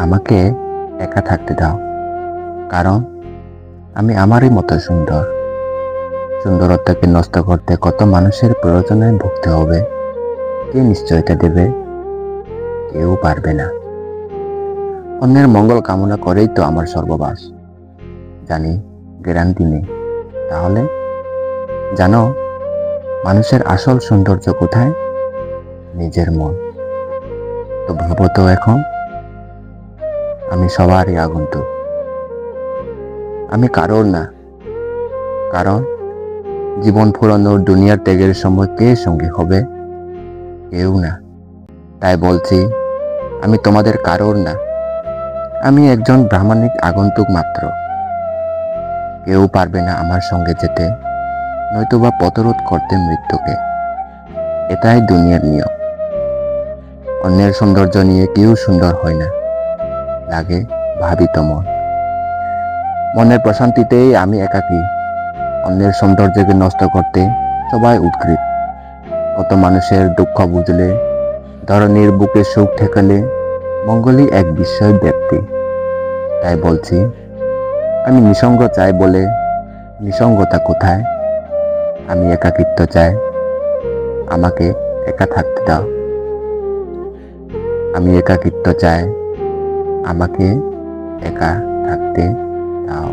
আমাকে একা থাকতে দাও, কারণ আমি আমারই মতো সুন্দর। সুন্দরত্বকে নষ্ট করতে কত মানুষের প্রয়োজনে ভুগতে হবে। কে নিশ্চয়তা দেবে? কেউ পারবে না। অন্যের মঙ্গল কামনা করেই তো আমার সর্ববাস। জানি গ্যারান্টি নেই, তাহলে জানো মানুষের আসল সৌন্দর্য কোথায়? নিজের মন। তো ভাবো তো এখন, আমি সবারই আগন্তুক, আমি কারোর না। কারণ জীবন ফুরানোর দুনিয়ার ত্যাগের সময় কে সঙ্গী হবে? কেউ না। তাই বলছি, আমি তোমাদের কারোর না। আমি একজন প্রামাণিক আগন্তুক মাত্র। কেউ পারবে না আমার সঙ্গে যেতে, নয়তোবা পথরোধ করতে মৃত্যুকে। এটাই দুনিয়ার নিয়ম। অন্যের সৌন্দর্য নিয়ে কেউ সুন্দর হয় না, লাগে ভাবিত মন। মনের প্রশান্তিতেই আমি একাকী। অন্যের সৌন্দর্যকে নষ্ট করতে সবাই উদ্গ্রীব। কত মানুষের দুঃখ বুঝলে, ধরনীর বুকে সুখ ঠেকালে, মঙ্গলই এক বিস্ময় ব্যক্তি। তাই বলছি, আমি নিসঙ্গ চাই বলে নিসঙ্গতা কোথায়? আমি একাকিত্ব চাই, আমাকে একা থাকতে দাও। আমি একাকিত্ব চাই, আমাকে একা থাকতে দাও।